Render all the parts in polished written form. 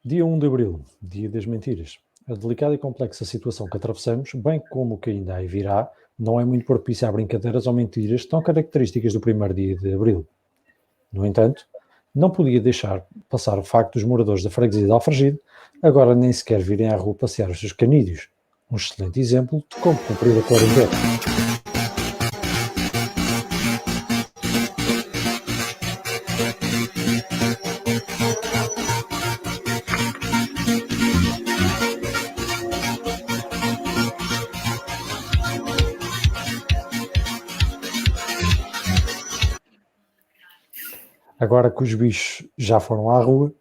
Dia 1 de Abril, Dia das Mentiras. A delicada e complexa situação que atravessamos, bem como o que ainda aí virá, não é muito propícia a brincadeiras ou mentiras tão características do primeiro dia de Abril. No entanto, não podia deixar passar o facto dos moradores da freguesia de Alfragide agora nem sequer virem à rua passear os seus canídeos. Um excelente exemplo de como cumprir a quarentena. Agora que os bichos já foram à rua,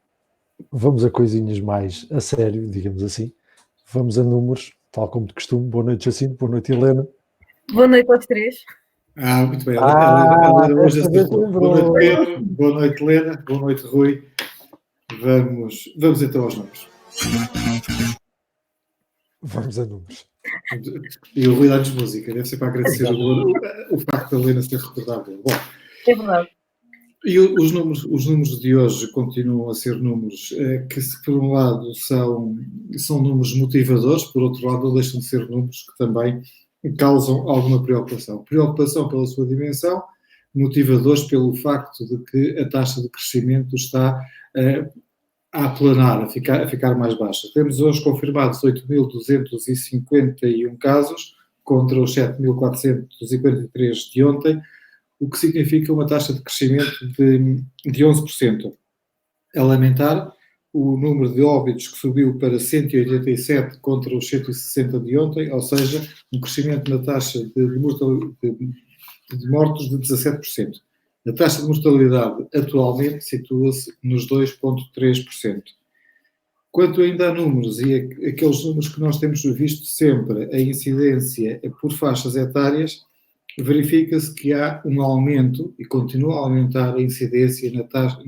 vamos a coisinhas mais a sério, digamos assim. Vamos a números, tal como de costume. Boa noite, Jacinto. Boa noite, Helena. Boa noite aos três. Muito bem. Ela hoje desta vez acertou. Boa noite, Pedro. Boa noite, Helena. Boa noite, Rui. Vamos então aos números. Vamos a números. E o Rui dá-nos música. Deve ser para agradecer o facto da Helena se ter recordado dele. Bom, É verdade. e os números de hoje continuam a ser números que, por um lado, são números motivadores, por outro lado, não deixam de ser números que também causam alguma preocupação. Preocupação pela sua dimensão, motivadores pelo facto de que a taxa de crescimento está a aplanar, a ficar mais baixa. Temos hoje confirmados 8.251 casos contra os 7.443 de ontem, o que significa uma taxa de crescimento de 11%. A lamentar, o número de óbitos que subiu para 187 contra os 160 de ontem, ou seja, um crescimento na taxa de mortos de 17%. A taxa de mortalidade atualmente situa-se nos 2,3%. Quanto ainda a números, e aqueles números que nós temos visto sempre, a incidência por faixas etárias, verifica-se que há um aumento, e continua a aumentar a incidência na taxa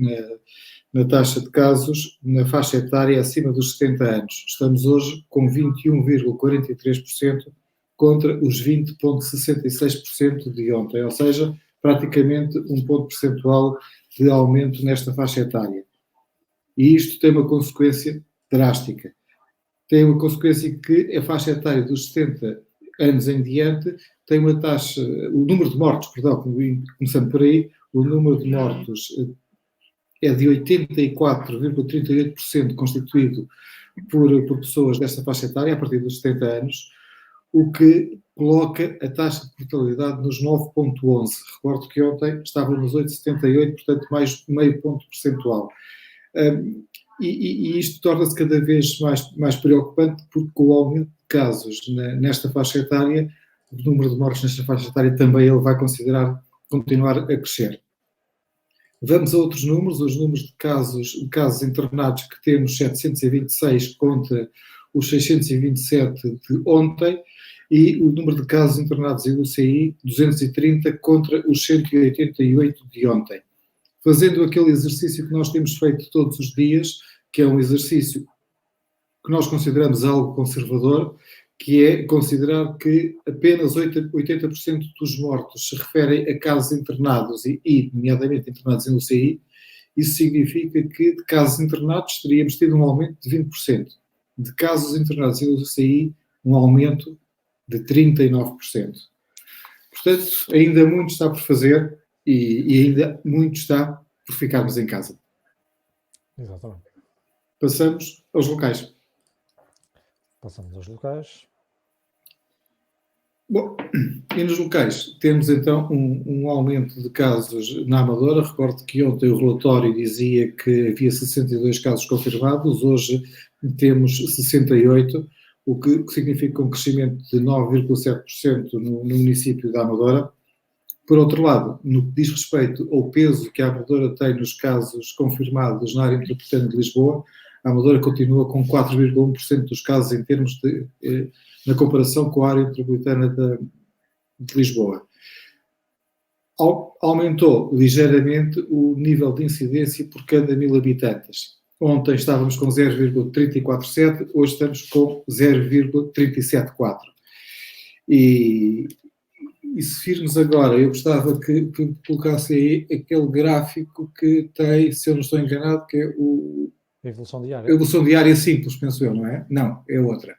de casos na faixa etária acima dos 70 anos. Estamos hoje com 21,43% contra os 20,66% de ontem, ou seja, praticamente um ponto percentual de aumento nesta faixa etária. E isto tem uma consequência drástica. Tem uma consequência que a faixa etária dos 70 anos em diante tem uma taxa, o número de mortos, começando por aí, o número de mortos é de 84,38% constituído por pessoas desta faixa etária, a partir dos 70 anos, o que coloca a taxa de mortalidade nos 9,11. Recordo que ontem estava nos 8,78, portanto mais meio ponto percentual. E isto torna-se cada vez mais preocupante, porque com o aumento de casos nesta faixa etária, o número de mortes nesta faixa etária também ele vai continuar a crescer. Vamos a outros números, os números de casos internados que temos, 726 contra os 627 de ontem, e o número de casos internados em UCI, 230 contra os 188 de ontem. Fazendo aquele exercício que nós temos feito todos os dias, que é um exercício que nós consideramos algo conservador, que é considerar que apenas 80% dos mortos se referem a casos internados e nomeadamente internados em UCI. Isso significa que de casos internados teríamos tido um aumento de 20%. De casos internados em UCI, um aumento de 39%. Portanto, ainda muito está por fazer e ainda muito está por ficarmos em casa. Exatamente. Passamos aos locais. Passamos aos locais. Bom, e nos locais temos então um aumento de casos na Amadora. Recordo que ontem o relatório dizia que havia 62 casos confirmados, hoje temos 68, o que significa um crescimento de 9,7% no município da Amadora. Por outro lado, no que diz respeito ao peso que a Amadora tem nos casos confirmados na área metropolitana de Lisboa, a Amadora continua com 4,1% dos casos em termos na comparação com a área metropolitana de Lisboa. Aumentou ligeiramente o nível de incidência por cada 1000 habitantes. Ontem estávamos com 0,347, hoje estamos com 0,374. E se virmos agora, eu gostava que colocasse aí aquele gráfico que tem, se eu não estou enganado, que é o A evolução diária. A evolução diária simples, penso eu, não é? Não, é outra.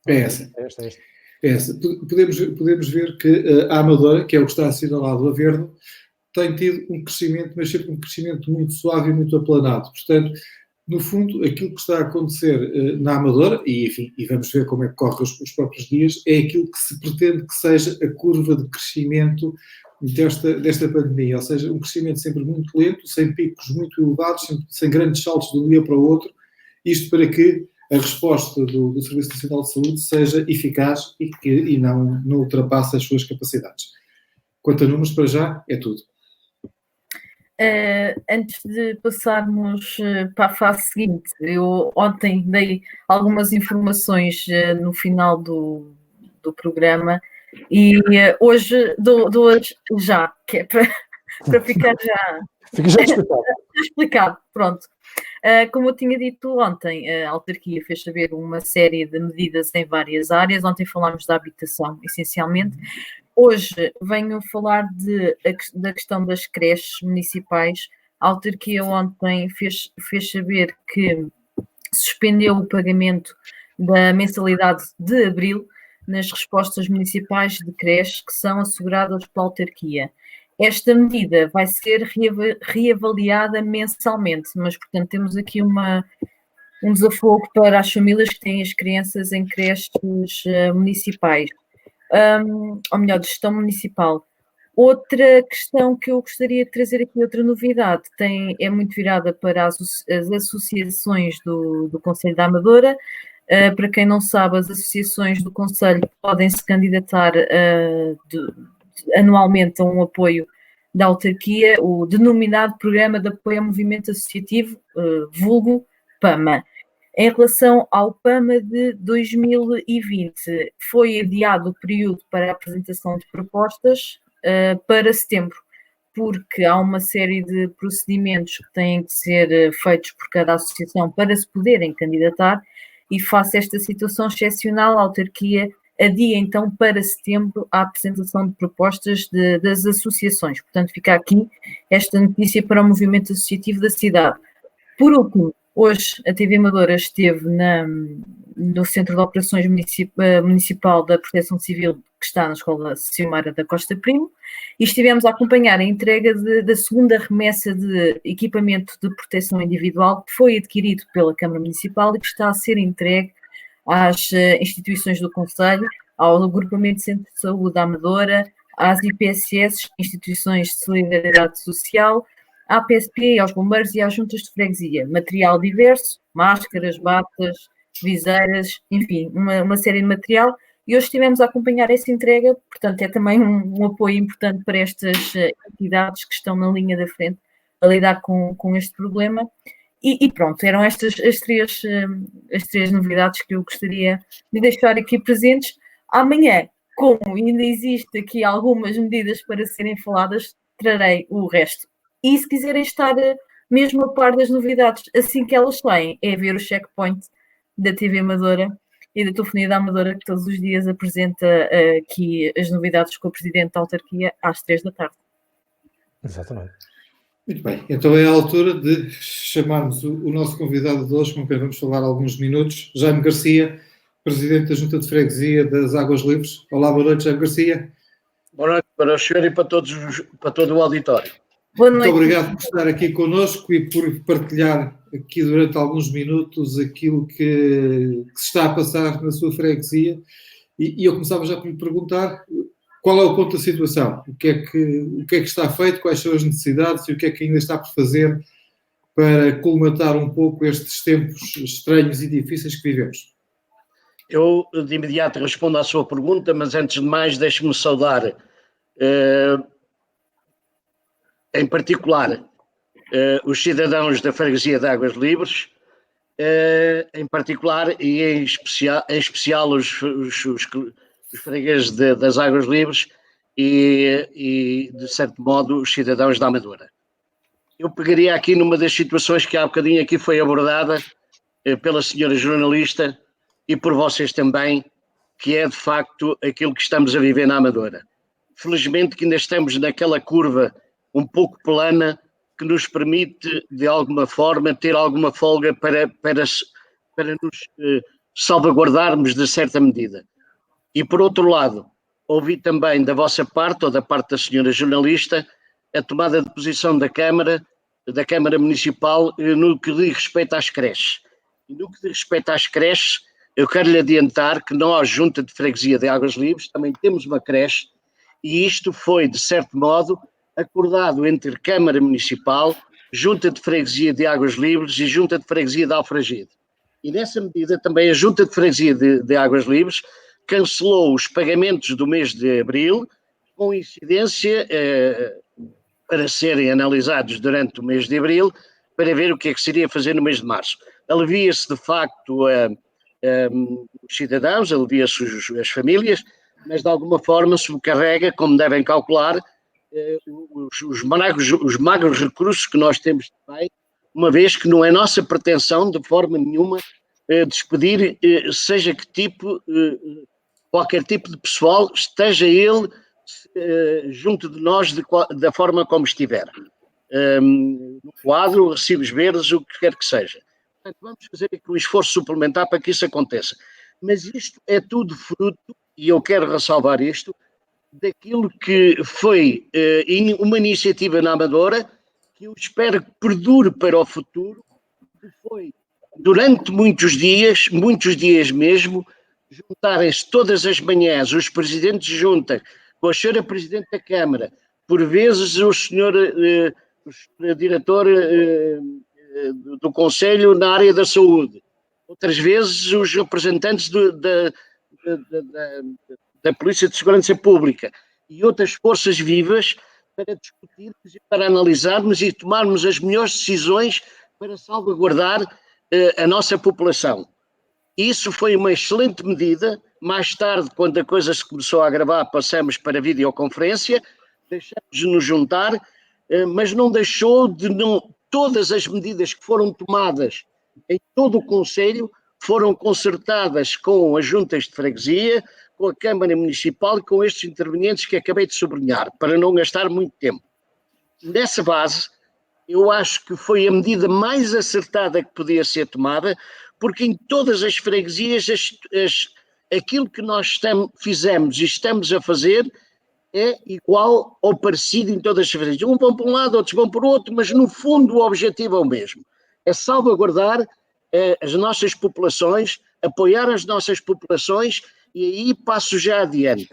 É essa. É esta. É essa. Podemos ver que a Amadora, que é o que está assinalado a verde, tem tido um crescimento, mas sempre um crescimento muito suave e muito aplanado. Portanto, no fundo, aquilo que está a acontecer na Amadora, e enfim, e vamos ver como é que correm os próprios dias, é aquilo que se pretende que seja a curva de crescimento desta pandemia, ou seja, um crescimento sempre muito lento, sem picos muito elevados, sem grandes saltos de um dia para o outro, isto para que a resposta do Serviço Nacional de Saúde seja eficaz e não ultrapasse as suas capacidades. Quanto a números, para já, é tudo. Antes de passarmos para a fase seguinte, eu ontem dei algumas informações no final do programa e hoje dou já, que é para ficar já... Fica já explicado. explicado, pronto. Como eu tinha dito ontem, a autarquia fez saber uma série de medidas em várias áreas. Ontem falámos da habitação, essencialmente. Hoje venho falar da questão das creches municipais. A autarquia ontem fez saber que suspendeu o pagamento da mensalidade de abril nas respostas municipais de creche que são asseguradas pela autarquia. Esta medida vai ser reavaliada mensalmente, mas, portanto, temos aqui um desafogo para as famílias que têm as crianças em creches municipais. Ou melhor, de gestão municipal. Outra questão que eu gostaria de trazer aqui, outra novidade, é muito virada para as associações do Conselho da Amadora. Para quem não sabe, as associações do Conselho podem se candidatar anualmente a um apoio da autarquia, o denominado Programa de Apoio ao Movimento Associativo, vulgo PAMA. Em relação ao PAMA de 2020, foi adiado o período para a apresentação de propostas para setembro, porque há uma série de procedimentos que têm de ser feitos por cada associação para se poderem candidatar, e face a esta situação excepcional, a autarquia adia então para setembro a apresentação de propostas das associações. Portanto, fica aqui esta notícia para o movimento associativo da cidade. Por último, hoje a TV Amadora esteve no Centro de Operações Municipal da Proteção Civil, que está na Escola Ciumara da Costa Primo, e estivemos a acompanhar a entrega da segunda remessa de equipamento de proteção individual que foi adquirido pela Câmara Municipal e que está a ser entregue às instituições do Conselho, ao Agrupamento de Centro de Saúde da Amadora, às IPSS, Instituições de Solidariedade Social, à PSP, aos bombeiros e às juntas de freguesia. Material diverso, máscaras, batas, viseiras, enfim, uma série de material. E hoje estivemos a acompanhar essa entrega, portanto é também um apoio importante para estas entidades que estão na linha da frente a lidar com este problema. E pronto, eram estas as três novidades que eu gostaria de deixar aqui presentes. Amanhã, como ainda existe aqui algumas medidas para serem faladas, trarei o resto. E se quiserem estar mesmo a par das novidades, assim que elas saem, é ver o checkpoint da TV Amadora e da Telefonia da Amadora, que todos os dias apresenta aqui as novidades com o Presidente da Autarquia às 3 da tarde. Exatamente. Muito bem, então é a altura de chamarmos o nosso convidado de hoje, com quem vamos falar alguns minutos, Jaime Garcia, Presidente da Junta de Freguesia das Águas Livres. Olá, boa noite, Jaime Garcia. Boa noite para o senhor e para todo o auditório. Boa noite. Muito obrigado por estar aqui connosco e por partilhar aqui durante alguns minutos aquilo que se está a passar na sua freguesia. E eu começava já por lhe perguntar qual é o ponto da situação, o que é que está feito, quais são as necessidades e o que é que ainda está por fazer para colmatar um pouco estes tempos estranhos e difíceis que vivemos. Eu de imediato respondo à sua pergunta, mas antes de mais deixe-me saudar em particular os cidadãos da Freguesia de Águas Livres, em particular e em especial os fregueses das Águas Livres e, de certo modo, os cidadãos da Amadora. Eu pegaria aqui numa das situações que há bocadinho aqui foi abordada pela senhora jornalista e por vocês também, que é de facto aquilo que estamos a viver na Amadora. Felizmente que ainda estamos naquela curva um pouco plana que nos permite, de alguma forma, ter alguma folga para nos salvaguardarmos de certa medida. E, por outro lado, ouvi também da vossa parte, ou da parte da senhora jornalista, a tomada de posição da Câmara Municipal no que diz respeito às creches. E no que diz respeito às creches, eu quero lhe adiantar que nós, Junta de Freguesia de Águas Livres, também temos uma creche, e isto foi, de certo modo, acordado entre Câmara Municipal, Junta de Freguesia de Águas Livres e Junta de Freguesia de Alfragide. E nessa medida também a Junta de Freguesia de Águas Livres cancelou os pagamentos do mês de abril, com incidência para serem analisados durante o mês de abril, para ver o que é que seria fazer no mês de março. Alivia-se de facto os cidadãos, alivia-se as famílias, mas de alguma forma sobrecarrega, como devem calcular, os magros recursos que nós temos também, uma vez que não é nossa pretensão de forma nenhuma despedir seja que tipo, qualquer tipo de pessoal, esteja ele junto de nós da forma como estiver. No quadro, recibos verdes, o que quer que seja. Portanto, vamos fazer aqui um esforço suplementar para que isso aconteça. Mas isto é tudo fruto, e eu quero ressalvar isto, daquilo que foi uma iniciativa na Amadora, que eu espero que perdure para o futuro, que foi, durante muitos dias mesmo, juntarem-se todas as manhãs os presidentes de junta, com a senhora Presidente da Câmara, por vezes o senhor diretor do Conselho na área da saúde, outras vezes os representantes da Polícia de Segurança Pública e outras forças vivas para discutirmos e para analisarmos e tomarmos as melhores decisões para salvaguardar a nossa população. Isso foi uma excelente medida. Mais tarde, quando a coisa se começou a agravar, passamos para a videoconferência, deixamos de nos juntar, mas não deixou de todas as medidas que foram tomadas em todo o Conselho foram concertadas com as juntas de freguesia, com a Câmara Municipal e com estes intervenientes que acabei de sublinhar, para não gastar muito tempo. Nessa base, eu acho que foi a medida mais acertada que podia ser tomada, porque em todas as freguesias aquilo que nós fizemos e estamos a fazer é igual ou parecido em todas as freguesias. Uns vão para um lado, outros vão para o outro, mas no fundo o objetivo é o mesmo. É salvaguardar as nossas populações, apoiar as nossas populações, e aí passo já adiante.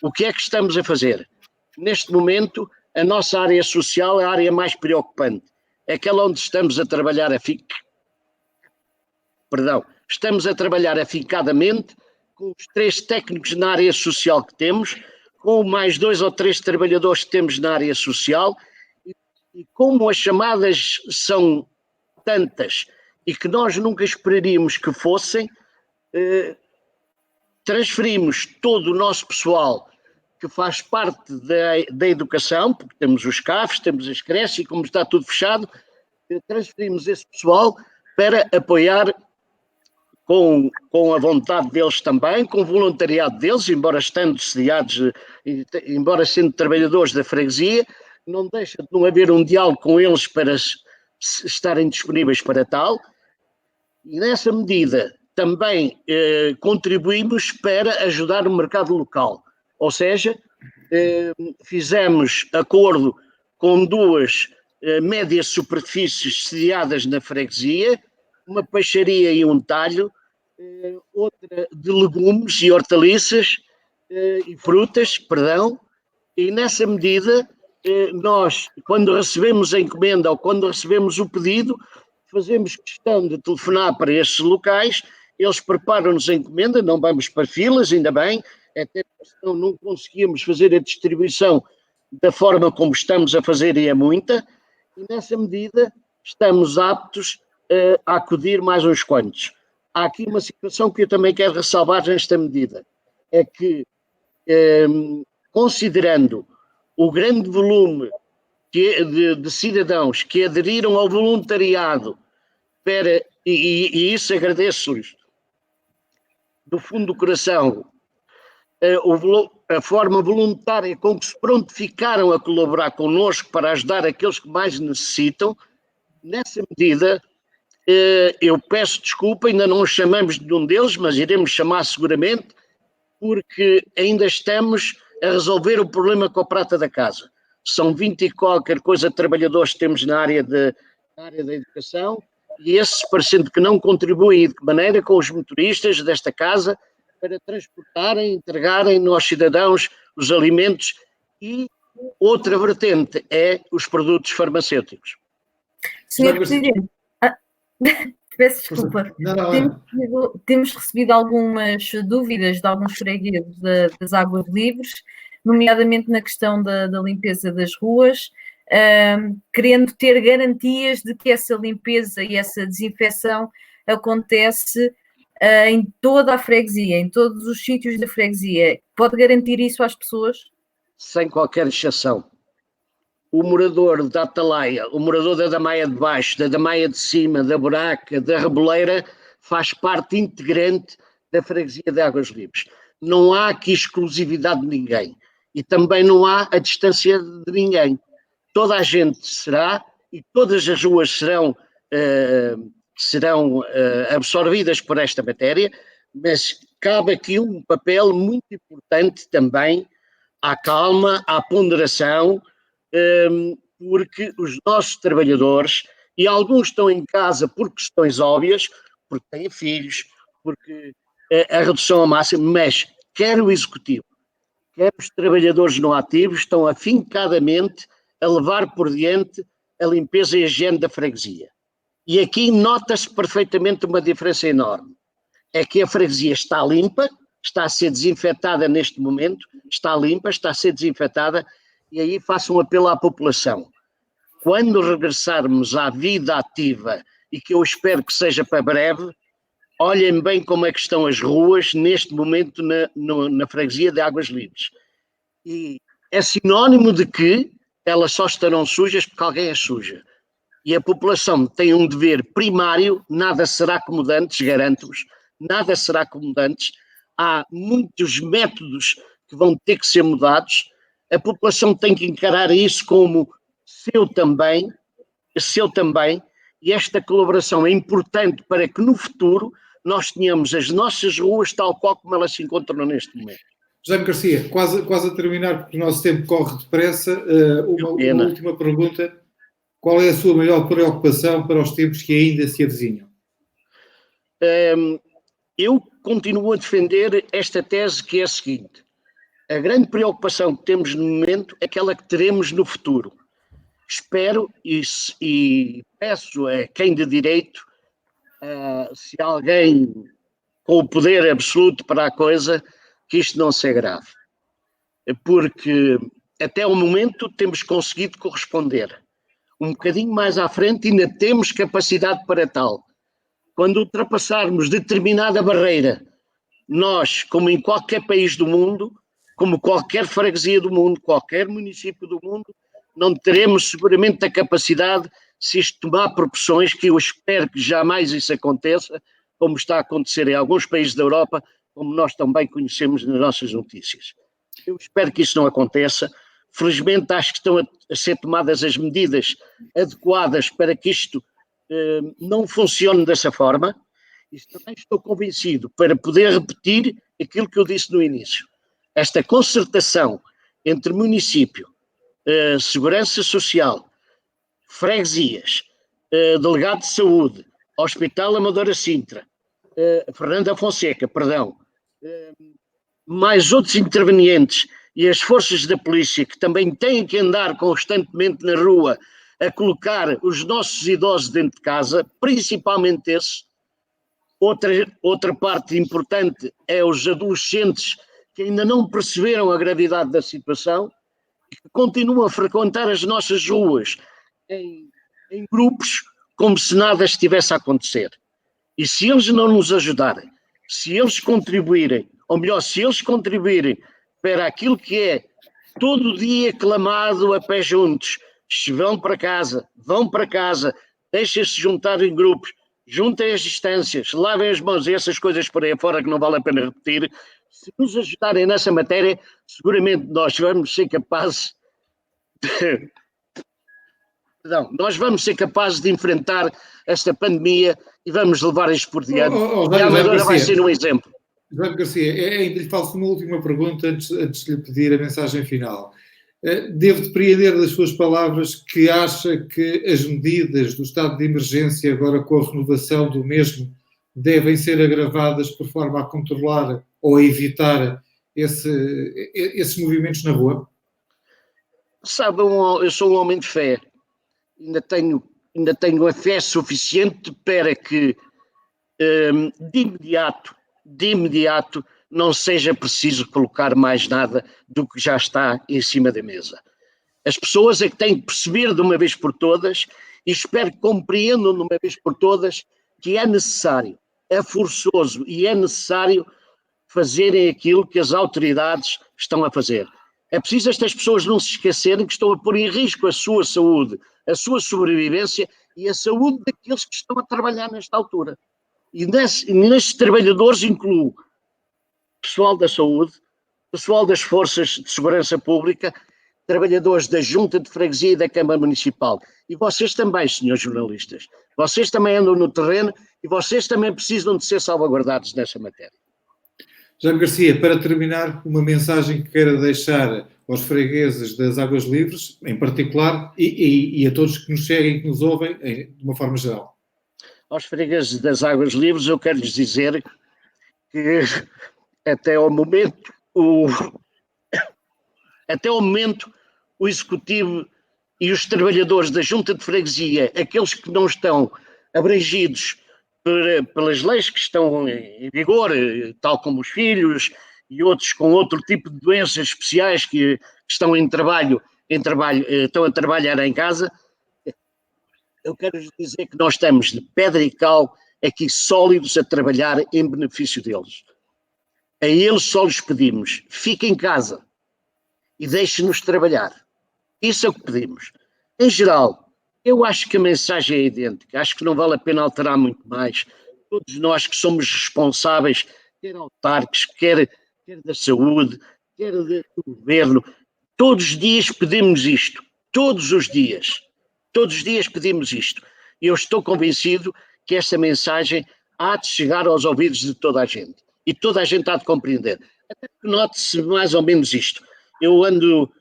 O que é que estamos a fazer? Neste momento, a nossa área social é a área mais preocupante. É aquela onde estamos a trabalhar estamos a trabalhar afincadamente com os 3 técnicos na área social que temos, com mais 2 ou 3 trabalhadores que temos na área social, e como as chamadas são tantas e que nós nunca esperaríamos que fossem, transferimos todo o nosso pessoal que faz parte da educação, porque temos os CAFs, temos as creches, e como está tudo fechado, transferimos esse pessoal para apoiar com a vontade deles também, com o voluntariado deles, embora estando sediados, embora sendo trabalhadores da freguesia, não deixa de não haver um diálogo com eles para estarem disponíveis para tal. E nessa medida também contribuímos para ajudar o mercado local. Ou seja, fizemos acordo com 2 médias superfícies sediadas na freguesia, uma peixaria e um talho, outra de legumes e hortaliças e frutas, e nessa medida nós, quando recebemos a encomenda ou quando recebemos o pedido, fazemos questão de telefonar para estes locais, eles preparam-nos a encomenda, não vamos para filas, ainda bem, até porque senão não conseguimos fazer a distribuição da forma como estamos a fazer, e é muita, e nessa medida estamos aptos a acudir mais uns quantos. Há aqui uma situação que eu também quero ressalvar nesta medida, é que, considerando o grande volume de cidadãos que aderiram ao voluntariado, e isso agradeço-lhes do fundo do coração, a forma voluntária com que se prontificaram a colaborar connosco para ajudar aqueles que mais necessitam. Nessa medida, eu peço desculpa, ainda não os chamamos de um deles, mas iremos chamar seguramente, porque ainda estamos a resolver o problema com a prata da casa. São 20 e qualquer coisa de trabalhadores que temos na área da educação, e esses, parecendo que não contribuem de que maneira com os motoristas desta casa para transportarem, entregarem aos cidadãos os alimentos. E outra vertente é os produtos farmacêuticos. Senhor Presidente, peço desculpa. Temos recebido algumas dúvidas de alguns fregueses das Águas Livres, nomeadamente na questão da limpeza das ruas, querendo ter garantias de que essa limpeza e essa desinfecção acontece em toda a freguesia, em todos os sítios da freguesia. Pode garantir isso às pessoas? Sem qualquer exceção. O morador da Atalaia, o morador da Damaia de Baixo, da Damaia de Cima, da Buraca, da Reboleira, faz parte integrante da freguesia de Águas Livres. Não há aqui exclusividade de ninguém. E também não há a distância de ninguém. Toda a gente será, e todas as ruas serão absorvidas por esta matéria, mas cabe aqui um papel muito importante também à calma, à ponderação, porque os nossos trabalhadores, e alguns estão em casa por questões óbvias, porque têm filhos, porque a redução ao máximo, mas quer o Executivo, quer os trabalhadores não ativos, estão afincadamente a levar por diante a limpeza e a higiene da freguesia. E aqui nota-se perfeitamente uma diferença enorme. É que a freguesia está limpa, está a ser desinfetada neste momento, está limpa, está a ser desinfetada, e aí faço um apelo à população. Quando regressarmos à vida ativa, e que eu espero que seja para breve, olhem bem como é que estão as ruas neste momento na freguesia de Águas Livres. E é sinónimo de que elas só estarão sujas porque alguém as suja. E a população tem um dever primário, nada será como de antes, garanto-vos, nada será como de antes. Há muitos métodos que vão ter que ser mudados. A população tem que encarar isso como seu também, e esta colaboração é importante para que no futuro nós tenhamos as nossas ruas tal qual como elas se encontram neste momento. José Garcia, quase a terminar, porque o nosso tempo corre depressa. Uma última pergunta. Qual é a sua maior preocupação para os tempos que ainda se avizinham? Eu continuo a defender esta tese, que é a seguinte: a grande preocupação que temos no momento é aquela que teremos no futuro. Espero e peço a quem de direito, se alguém com o poder absoluto para a coisa, que isto não seja grave. Porque até o momento temos conseguido corresponder. Um bocadinho mais à frente ainda temos capacidade para tal. Quando ultrapassarmos determinada barreira, nós, como em qualquer país do mundo, como qualquer freguesia do mundo, qualquer município do mundo, não teremos seguramente a capacidade, se isto tomar proporções, que eu espero que jamais isso aconteça, como está a acontecer em alguns países da Europa, como nós também conhecemos nas nossas notícias. Eu espero que isso não aconteça. Felizmente acho que estão a ser tomadas as medidas adequadas para que isto não funcione dessa forma. E também estou convencido, para poder repetir aquilo que eu disse no início, esta concertação entre município, segurança social, freguesias, delegado de saúde, Hospital Amadora Sintra, Fernanda Fonseca, mais outros intervenientes e as forças da polícia, que também têm que andar constantemente na rua a colocar os nossos idosos dentro de casa, principalmente esses. Outra parte importante é os adolescentes que ainda não perceberam a gravidade da situação e que continuam a frequentar as nossas ruas em grupos como se nada estivesse a acontecer. E se eles não nos ajudarem, se eles contribuírem, ou melhor, se eles contribuírem para aquilo que é todo dia clamado a pé juntos, vão para casa, deixem-se juntar em grupos, juntem as distâncias, lavem as mãos e essas coisas por aí fora que não vale a pena repetir. se nos ajudarem nessa matéria, seguramente nós vamos ser capazes de, nós vamos ser capazes de enfrentar esta pandemia e vamos levar isto por diante. E a Amadora vai ser um exemplo. João Garcia, ainda lhe faço uma última pergunta antes de lhe pedir a mensagem final. Devo depreender das suas palavras que acha que as medidas do estado de emergência, agora com a renovação do mesmo, devem ser agravadas por forma a controlar ou a evitar esses movimentos na rua? Sabe, eu sou um homem de fé. Ainda tenho a fé suficiente para que de imediato não seja preciso colocar mais nada do que já está em cima da mesa. As pessoas é que têm que perceber de uma vez por todas, e espero que compreendam de uma vez por todas, que é necessário, é forçoso e é necessário fazerem aquilo que as autoridades estão a fazer. É preciso estas pessoas não se esquecerem que estão a pôr em risco a sua saúde, a sua sobrevivência e a saúde daqueles que estão a trabalhar nesta altura. E nestes trabalhadores incluo pessoal da saúde, pessoal das forças de segurança pública, trabalhadores da Junta de Freguesia e da Câmara Municipal. E vocês também, senhores jornalistas. Vocês também andam no terreno e vocês também precisam de ser salvaguardados nessa matéria. Jaime Garcia, para terminar, uma mensagem que queira deixar aos fregueses das Águas Livres, em particular, e a todos que nos seguem, que nos ouvem, de uma forma geral. Aos fregueses das Águas Livres, eu quero lhes dizer que até ao momento o Executivo e os trabalhadores da Junta de Freguesia, aqueles que não estão abrangidos pelas leis que estão em vigor, tal como os filhos e outros com outro tipo de doenças especiais que estão estão a trabalhar em casa, eu quero dizer que nós estamos de pedra e cal aqui sólidos a trabalhar em benefício deles. A eles só lhes pedimos, fiquem em casa e deixem-nos trabalhar. Isso é o que pedimos. Em geral, eu acho que a mensagem é idêntica, acho que não vale a pena alterar muito mais. Todos nós que somos responsáveis, quer autarcas, quer da saúde, quer do governo, todos os dias pedimos isto, todos os dias pedimos isto. E eu estou convencido que esta mensagem há de chegar aos ouvidos de toda a gente. E toda a gente há de compreender. Até que note-se mais ou menos isto. Eu ando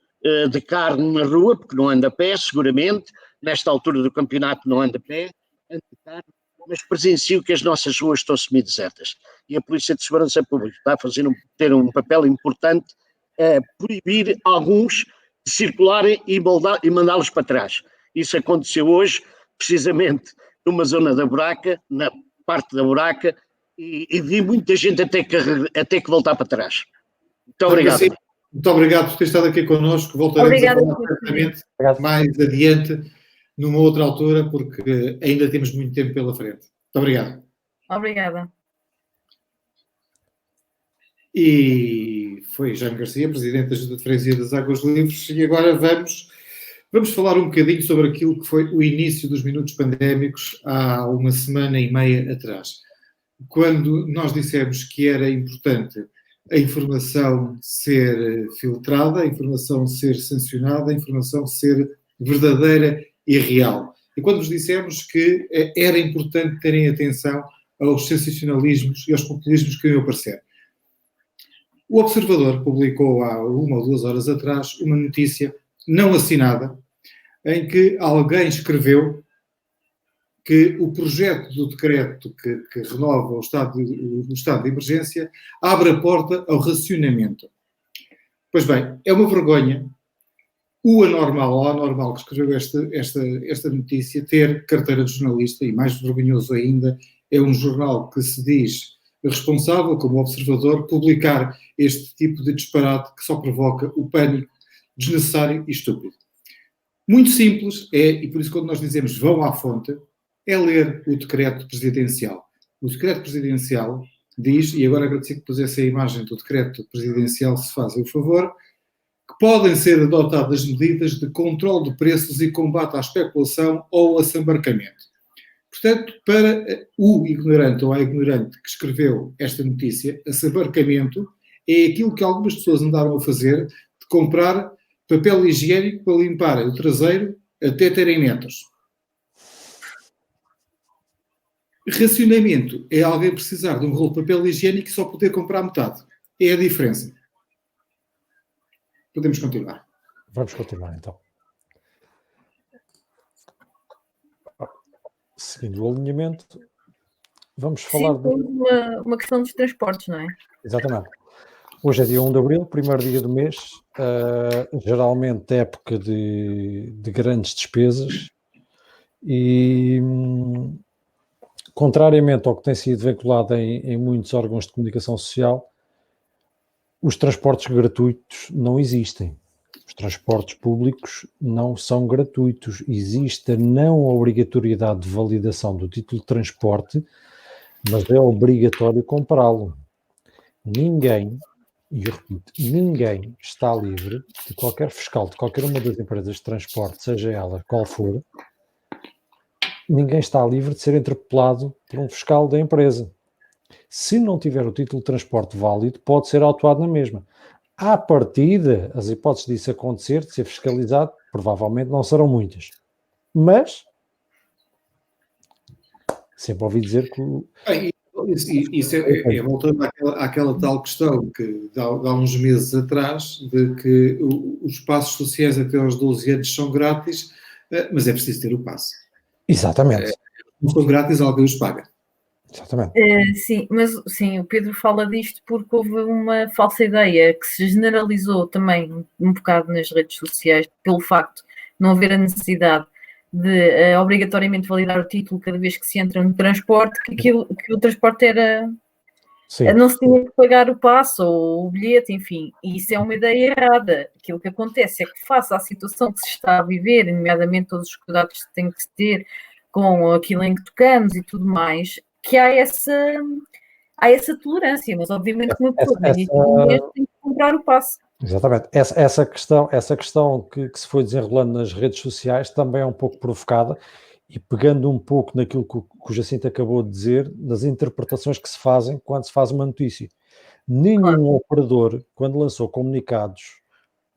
de carro na rua, porque não ando a pé, seguramente. Nesta altura do campeonato não ando a pé, ando de carro, mas presencio que as nossas ruas estão semi-desertas. E a Polícia de Segurança Pública está a ter um papel importante a proibir alguns de circularem e mandá-los para trás. Isso aconteceu hoje, precisamente numa zona da Buraca, na parte da Buraca, e vi muita gente até que voltar para trás. Muito obrigado. Muito obrigado por ter estado aqui connosco. Voltaremos a falar certamente mais adiante, numa outra altura, porque ainda temos muito tempo pela frente. Muito obrigado. Obrigada. E foi Jaime Garcia, Presidente da Junta de Freguesia das Águas Livres, e agora vamos falar um bocadinho sobre aquilo que foi o início dos minutos pandémicos há uma semana e meia atrás. Quando nós dissemos que era importante a informação ser filtrada, a informação ser sancionada, a informação ser verdadeira e real. E quando nos dissemos que era importante terem atenção aos sensacionalismos e aos populismos que iam aparecer. O Observador publicou há 1 ou 2 horas atrás uma notícia não assinada em que alguém escreveu que o projeto do decreto que renova o estado de emergência abre a porta ao racionamento. Pois bem, é uma vergonha o anormal que escreveu esta notícia ter carteira de jornalista, e mais vergonhoso ainda é um jornal que se diz responsável, como Observador, publicar este tipo de disparate que só provoca o pânico desnecessário e estúpido. Muito simples e por isso quando nós dizemos vão à fonte, é ler o decreto presidencial. O decreto presidencial diz, e agora agradecer que pusesse a imagem do decreto presidencial, se fazem o favor, que podem ser adotadas medidas de controle de preços e combate à especulação ou assambarcamento. Portanto, para o ignorante ou a ignorante que escreveu esta notícia, assambarcamento é aquilo que algumas pessoas andaram a fazer, de comprar papel higiênico para limpar o traseiro até terem netos. Racionamento é alguém precisar de um rolo de papel higiênico e só poder comprar metade. É a diferença. Podemos continuar. Vamos continuar então. Seguindo o alinhamento, vamos falar de uma questão dos transportes, não é? Exatamente. Hoje é dia 1 de Abril, primeiro dia do mês, geralmente época de grandes despesas e, contrariamente ao que tem sido veiculado em muitos órgãos de comunicação social, os transportes gratuitos não existem. Os transportes públicos não são gratuitos. Existe a não obrigatoriedade de validação do título de transporte, mas é obrigatório comprá-lo. Ninguém, e eu repito, ninguém está livre de qualquer fiscal de qualquer uma das empresas de transporte, seja ela qual for, ninguém está livre de ser interpelado por um fiscal da empresa. Se não tiver o título de transporte válido, pode ser autuado na mesma. À partida, as hipóteses disso acontecer, de ser fiscalizado, provavelmente não serão muitas. Mas, sempre ouvi dizer que... Isso é voltando àquela tal questão que há uns meses atrás, de que os passos sociais até aos 12 anos são grátis, mas é preciso ter o passe. Exatamente. Não são grátis, alguém os paga. Exatamente. Sim, mas sim, o Pedro fala disto porque houve uma falsa ideia que se generalizou também um bocado nas redes sociais pelo facto de não haver a necessidade de obrigatoriamente validar o título cada vez que se entra no transporte, que o transporte era... Sim. Não se tinha que pagar o passe ou o bilhete, enfim, e isso é uma ideia errada. Aquilo que acontece é que, face à situação que se está a viver, nomeadamente todos os cuidados que tem que se ter com aquilo em que tocamos e tudo mais, que há essa tolerância, mas obviamente uma pessoa tem que comprar o passe. Exatamente. Essa questão que se foi desenrolando nas redes sociais também é um pouco provocada e pegando um pouco naquilo que o Jacinto acabou de dizer, das interpretações que se fazem quando se faz uma notícia. Nenhum operador, quando lançou comunicados,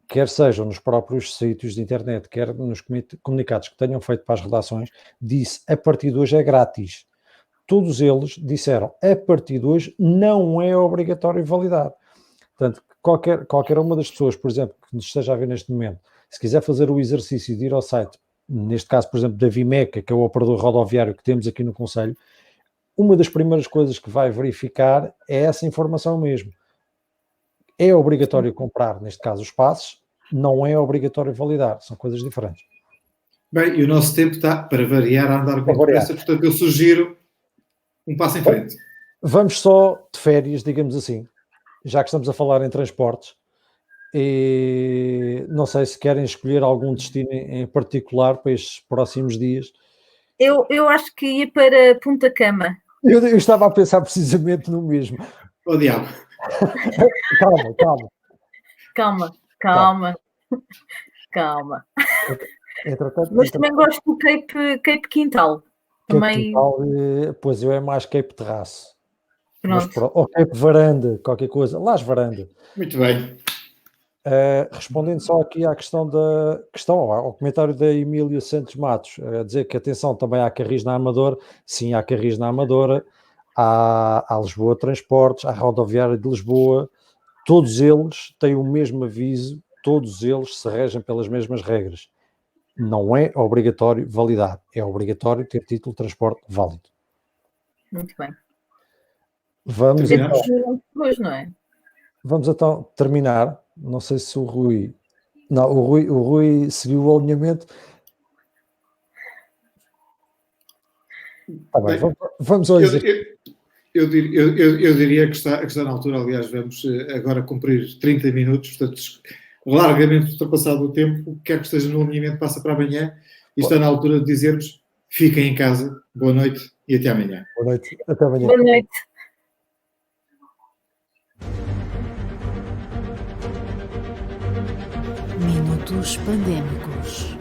quer sejam nos próprios sítios de internet, quer nos comunicados que tenham feito para as redações, disse a partir de hoje é grátis. Todos eles disseram a partir de hoje não é obrigatório validar. Portanto, qualquer uma das pessoas, por exemplo, que nos esteja a ver neste momento, se quiser fazer o exercício de ir ao site, neste caso, por exemplo, da Vimeca, que é o operador rodoviário que temos aqui no Conselho, uma das primeiras coisas que vai verificar é essa informação mesmo. É obrigatório comprar, neste caso, os passes, não é obrigatório validar, são coisas diferentes. Bem, e o nosso tempo está, para variar, a andar com pressa, portanto eu sugiro um passo em frente. Vamos só de férias, digamos assim, já que estamos a falar em transportes, e não sei se querem escolher algum destino em particular para estes próximos dias. Eu acho que ia para Punta Cama. Eu estava a pensar precisamente no mesmo. Oh, diabo. Calma. Mas também gosto do Cape Quintal. Cape Quintal, pois eu é mais Cape Terraço. Ou Cape Varanda, qualquer coisa. Lá as Varanda. Muito bem. Respondendo só aqui à ao comentário da Emília Santos Matos, a dizer que atenção, também há carris na Amadora. Sim, há carris na Amadora, há Lisboa Transportes, há Rodoviária de Lisboa, todos eles têm o mesmo aviso, todos eles se regem pelas mesmas regras. Não é obrigatório validar, é obrigatório ter título de transporte válido. Muito bem. Vamos então terminar. Não sei se o Rui... Não, o Rui seguiu o alinhamento. Tá bem, vamos ao exercício. Eu diria que está na altura, aliás, vamos agora cumprir 30 minutos, portanto, largamente ultrapassado o tempo, quer que esteja no alinhamento, passa para amanhã, e está na altura de dizermos, fiquem em casa, boa noite e até amanhã. Boa noite, até amanhã. Boa noite. Minutos pandémicos.